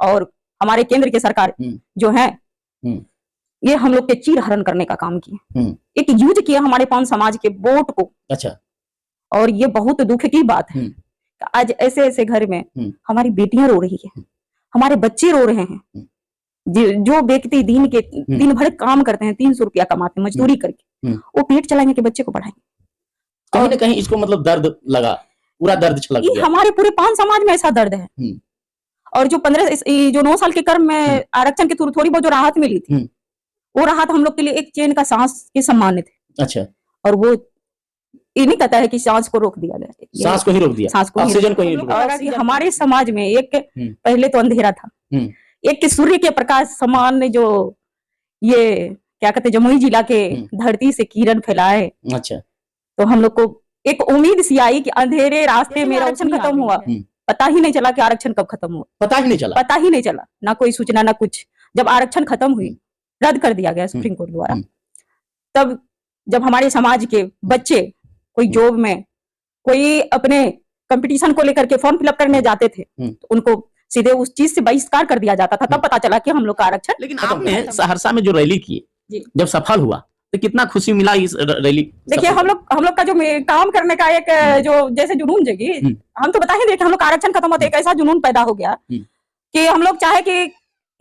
और हमारे केंद्र की सरकार जो है ये हम लोग के चीर हरण करने का काम किए, एक यूज किया हमारे पान समाज के वोट को। अच्छा। और ये बहुत दुख की बात है, आज ऐसे ऐसे घर में हमारी बेटियां रो रही है, हमारे बच्चे रो रहे हैं। जो व्यक्ति दिन भर काम करते हैं, 300 रुपया कमाते हैं मजदूरी करके, वो पेट चलाएंगे कि बच्चे को पढ़ाएंगे। कहीं ना कहीं इसको मतलब दर्द लगा, पूरा दर्द छलक गया। हमारे पूरे पान समाज में ऐसा दर्द है। और जो 9 साल के कर्म में आरक्षण के थ्रू थोड़ी बहुत जो राहत मिली थी, वो राहत हम लोग के लिए एक चैन का सांस के समान थे। अच्छा। और वो ये नहीं कहता है कि सांस को रोक दिया गया, सांस को ही रोक दिया, सांस को, ऑक्सीजन को ही रोक दिया। हमारे समाज में एक पहले तो अंधेरा था, एक सूर्य के प्रकाश समान जो ये क्या कहते जमुई जिला के धरती से किरण फैलाए। अच्छा। तो हम लोग को एक उम्मीद सी आई कि अंधेरे रास्ते में आरक्षण खत्म हुआ, पता ही नहीं चला कि आरक्षण कब खत्म हुआ, पता ही नहीं चला, ना कोई सूचना ना कुछ। जब आरक्षण खत्म हुई, रद्द कर दिया गया सुप्रीम कोर्ट द्वारा, तब जब हमारे समाज के बच्चे कोई जॉब में, कोई अपने कंपटीशन को लेकर के फॉर्म फिलअप करने जाते थे, तो उनको सीधे उस चीज से बहिष्कार कर दिया जाता था। तब पता चला कि हम लोग का आरक्षण। लेकिन आपने सहरसा में जो रैली की, जब सफल हुआ तो कितना खुशी मिला इस रैली? देखिए हम लोग का जो काम करने का एक जो जैसे जुनून जगी, हम तो बता ही देखे, हम लोग आरक्षण खत्म होते एक ऐसा जुनून पैदा हो गया कि हम लोग चाहे कि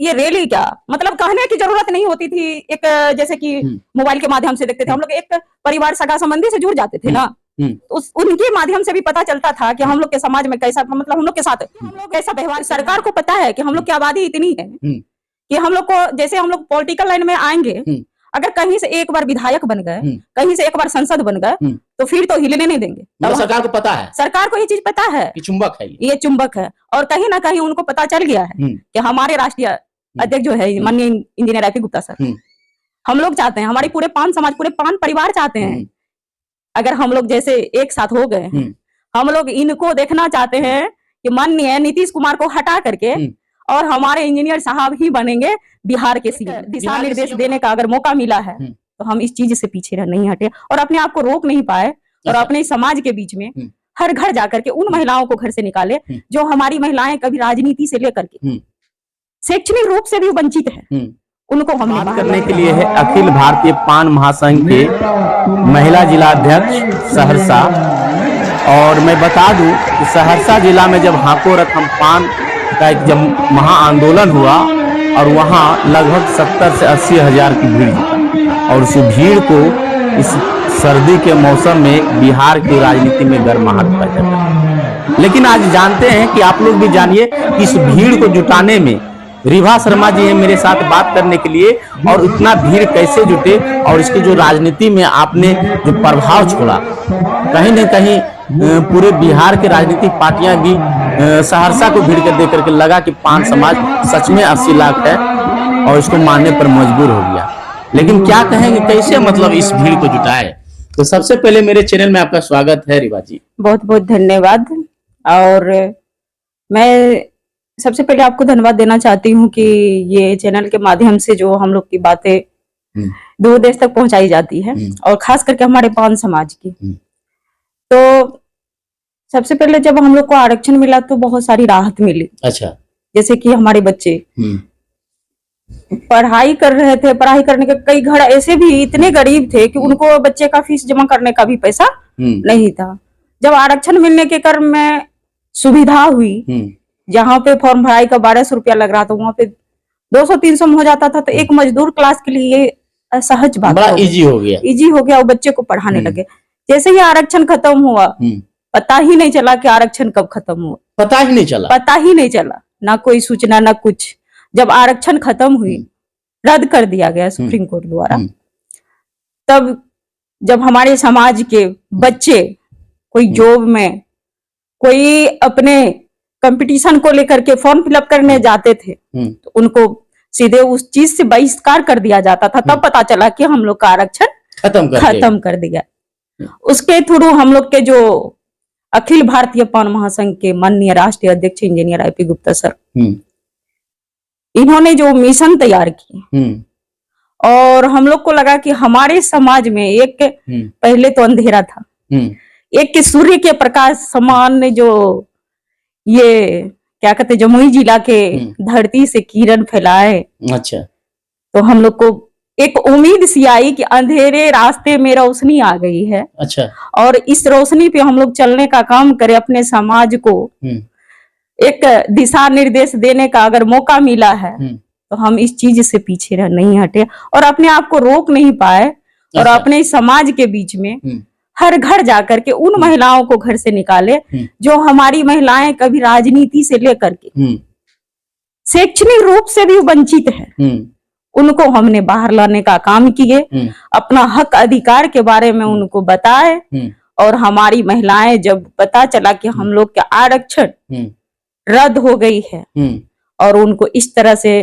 ये रैली क्या मतलब कहने की जरूरत नहीं होती थी। एक जैसे कि मोबाइल के माध्यम से देखते थे हम लोग, एक परिवार सगा संबंधी से जुड़ जाते थे ना, तो उनके माध्यम से भी पता चलता था कि हम लोग के समाज में कैसा, मतलब हम लोग के साथ हम लोग कैसा व्यवहार। सरकार को पता है कि हम लोग की आबादी इतनी है कि हम लोग को, जैसे हम लोग पॉलिटिकल लाइन में आएंगे, अगर कहीं से एक बार विधायक बन गए, कहीं से एक बार संसद बन गए, तो फिर तो हिलने नहीं देंगे। तो सरकार को पता है, सरकार को ये चीज पता है कि चुंबक है, ये चुंबक है। और कहीं ना कहीं उनको पता चल गया है कि हमारे राष्ट्रीय अध्यक्ष जो है माननीय इंजीनियर IP गुप्ता सर, हम लोग चाहते हैं, हमारे पूरे पान समाज, पूरे पान परिवार चाहते हैं, अगर हम लोग जैसे एक साथ हो गए, हम लोग इनको देखना चाहते हैं कि माननीय नीतीश कुमार को हटा करके और हमारे इंजीनियर साहब ही बनेंगे बिहार के सीएम। दिशा निर्देश देने का अगर मौका मिला है तो हम इस चीज से पीछे नहीं हटे और अपने आप को रोक नहीं पाए, और अपने समाज के बीच में हर घर जाकर के उन महिलाओं को घर से निकाले जो हमारी महिलाएं कभी राजनीति से लेकर के शैक्षणिक रूप से भी वंचित है, उनको हमने बात करने के लिए है अखिल भारतीय पान महासंघ के महिला जिला अध्यक्ष सहरसा। और मैं बता दूं कि सहरसा जिला में जब हाको रकम पान का एक जब महा आंदोलन हुआ और वहां लगभग 70 से 80 हजार की भीड़ जुटा, और उस भीड़ को इस सर्दी के मौसम में बिहार की राजनीति में गर्माहट पैदा कर। लेकिन आज जानते हैं कि आप लोग भी जानिए कि इस भीड़ को जुटाने में रिभा शर्मा जी हैं मेरे साथ बात करने के लिए, और इतना भीड़ कैसे जुटे और इसकी जो राजनीति में आपने जो प्रभाव छोड़ा, कहीं न कहीं पूरे बिहार के राजनीतिक पार्टियां भी सहरसा को भीड़ कर देकर के लगा कि पान समाज सच में 80 लाख है और इसको मानने पर मजबूर हो गया। लेकिन क्या कहेंगे, कैसे मतलब इस भीड़ को जुटाए? तो सबसे पहले मेरे चैनल में आपका स्वागत है रिभा जी। बहुत बहुत धन्यवाद। और मैं सबसे पहले आपको धन्यवाद देना चाहती हूँ कि ये चैनल के माध्यम से जो हम लोग की बातें दूर देश तक पहुंचाई जाती है, और खास करके हमारे पान समाज की। तो सबसे पहले जब हम लोग को आरक्षण मिला तो बहुत सारी राहत मिली। अच्छा। जैसे कि हमारे बच्चे पढ़ाई कर रहे थे, पढ़ाई करने के कई घर ऐसे भी इतने गरीब थे कि उनको बच्चे का फीस जमा करने का भी पैसा नहीं था। जब आरक्षण मिलने के क्रम में सुविधा हुई, जहाँ पे फॉर्म भराई का 1200 रुपया लग रहा था, वहाँ पे 200-300 में हो जाता था। तो एक मजदूर क्लास के लिए ये सहज बात, बड़ा इजी हो गया और बच्चे को पढ़ाने लगे। जैसे ही आरक्षण खत्म हुआ, पता ही नहीं चला कि आरक्षण कब खत्म हुआ, पता ही नहीं चला, ना कोई सूचना ना कुछ। जब आरक्षण खत्म हुई, रद्द कर दिया गया सुप्रीम कोर्ट द्वारा, तब जब हमारे समाज के बच्चे कोई जॉब में, कोई अपने कंपटीशन को लेकर के फॉर्म फिलअप करने जाते थे, तो उनको सीधे उस चीज से बहिष्कार कर दिया जाता था। तब पता चला कि हम लोग का आरक्षण खत्म कर दिया। उसके थ्रू हम लोग के जो अखिल भारतीय पान महासंघ के माननीय राष्ट्रीय अध्यक्ष इंजीनियर IP गुप्ता सर, इन्होंने जो मिशन तैयार किए, और हम लोग को लगा कि हमारे समाज में एक पहले तो अंधेरा था, एक सूर्य के प्रकाश समान जो ये क्या कहते जमुई जिला के धरती से किरण फैलाए। अच्छा। तो हम लोग को एक उम्मीद सी आई कि अंधेरे रास्ते में रोशनी आ गई है। अच्छा। और इस रोशनी पे हम लोग चलने का काम करें, अपने समाज को एक दिशा निर्देश देने का अगर मौका मिला है तो हम इस चीज से पीछे नहीं हटे और अपने आप को रोक नहीं पाए। और अपने समाज के बीच में हर घर जाकर के उन महिलाओं को घर से निकाले जो हमारी महिलाएं कभी राजनीति से लेकर के शैक्षणिक रूप से भी वंचित है, उनको हमने बाहर लाने का काम किए, अपना हक अधिकार के बारे में उनको बताए। और हमारी महिलाएं जब पता चला कि हम लोग का आरक्षण रद्द हो गई है और उनको इस तरह से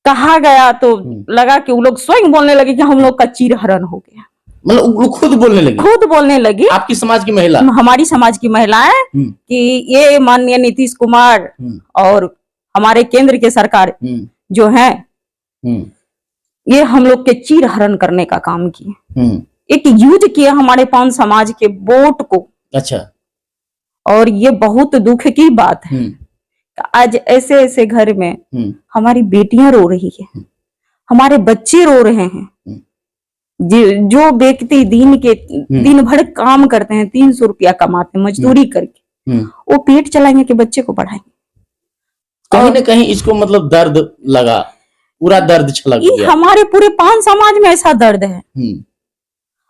कहा गया तो लगा कि वो लोग स्वयं बोलने लगे कि हम लोग का चीरहरण हो गया। मतलब खुद बोलने लगी आपकी समाज की महिला, हमारी समाज की महिलाएं कि ये माननीय नीतीश कुमार और हमारे केंद्र के सरकार जो है ये हम लोग के चीरहरण करने का काम किए, एक यूज किया हमारे पान समाज के वोट को। अच्छा। और ये बहुत दुख की बात है, आज ऐसे ऐसे घर में हमारी बेटियां रो रही है, हमारे बच्चे रो रहे हैं। जो व्यक्ति दिन भर काम करते हैं, 300 रुपया कमाते हैं मजदूरी करके, वो पेट चलाएंगे कि बच्चे को पढ़ाएंगे। कहीं न कहीं इसको मतलब दर्द लगा, पूरा दर्द छलक गया। हमारे पूरे पान समाज में ऐसा दर्द है।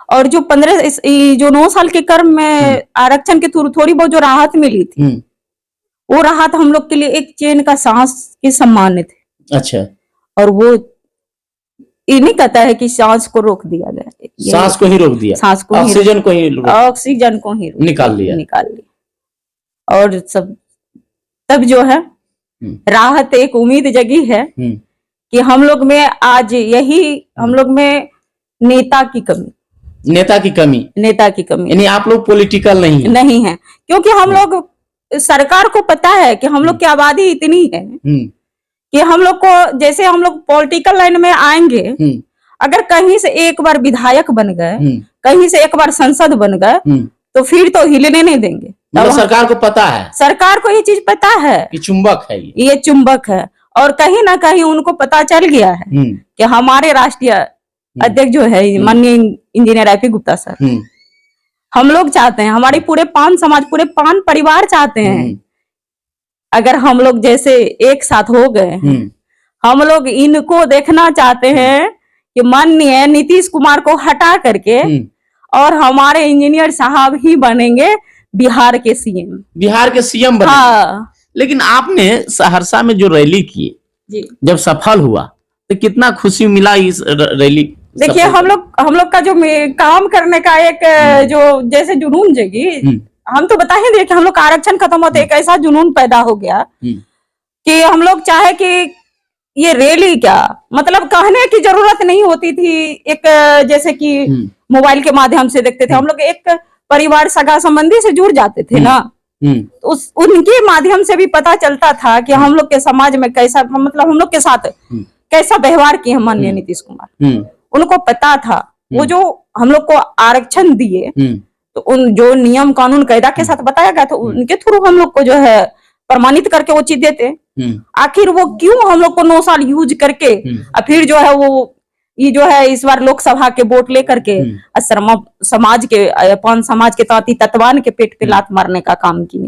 और जो 9 साल के कर्म में आरक्षण के थ्रू थोड़ी बहुत जो राहत मिली थी, वो राहत हम लोग के लिए एक चैन का सांस के सम्मान थे। अच्छा। और वो ये नहीं कहता है कि सांस को रोक दिया गया, सांस को ही रोक दिया, सांस को ऑक्सीजन को ही निकाल लिया। और सब तब जो है राहत, एक उम्मीद जगी है कि हम लोग में आज यही हम लोग में नेता की कमी यानी आप लोग पॉलिटिकल नहीं है, क्योंकि हम लोग सरकार को पता है कि हम लोग की आबादी इतनी है कि हम लोग को, जैसे हम लोग पॉलिटिकल लाइन में आएंगे, अगर कहीं से एक बार विधायक बन गए, कहीं से एक बार संसद बन गए, तो फिर तो हिलने नहीं देंगे। मतलब सरकार को पता है, सरकार को ये चीज पता है कि चुंबक है, ये चुंबक है। और कहीं ना कहीं उनको पता चल गया है कि हमारे राष्ट्रीय अध्यक्ष जो है माननीय इंजीनियर AP गुप्ता सर, हम लोग चाहते हैं, हमारे पूरे पान समाज, पूरे पान परिवार चाहते हैं, अगर हम लोग जैसे एक साथ हो गए, हम लोग इनको देखना चाहते हैं कि माननीय नीतीश कुमार को हटा करके और हमारे इंजीनियर साहब ही बनेंगे बिहार के सीएम बनेंगे। हाँ। लेकिन आपने सहरसा में जो रैली की जब सफल हुआ तो कितना खुशी मिला इस रैली? देखिए, हम लोग का जो काम करने का एक जो जैसे जुनून जगी, हम तो बता ही दिए कि हम लोग का आरक्षण खत्म होते एक ऐसा जुनून पैदा हो गया कि हम लोग चाहे कि ये रैली क्या, मतलब कहने की जरूरत नहीं होती थी। एक जैसे कि मोबाइल के माध्यम से देखते थे हम लोग, एक परिवार सगा संबंधी से जुड़ जाते थे ना, तो उनके माध्यम से भी पता चलता था कि हम लोग के समाज में कैसा, मतलब हम लोग के साथ कैसा व्यवहार किए माननीय नीतीश कुमार। उनको पता था, वो जो हम लोग को आरक्षण दिए तो उन जो नियम कानून कायदा के साथ बताया गया, तो उनके थ्रू हम लोग को जो है प्रमाणित करके वो चीज देते। आखिर वो क्यों हम लोग को 9 साल यूज करके और फिर जो है वो ये जो है इस बार लोकसभा के वोट लेकर के समाज के पान समाज के ताती तत्वान के पेट पे लात मारने का काम किए।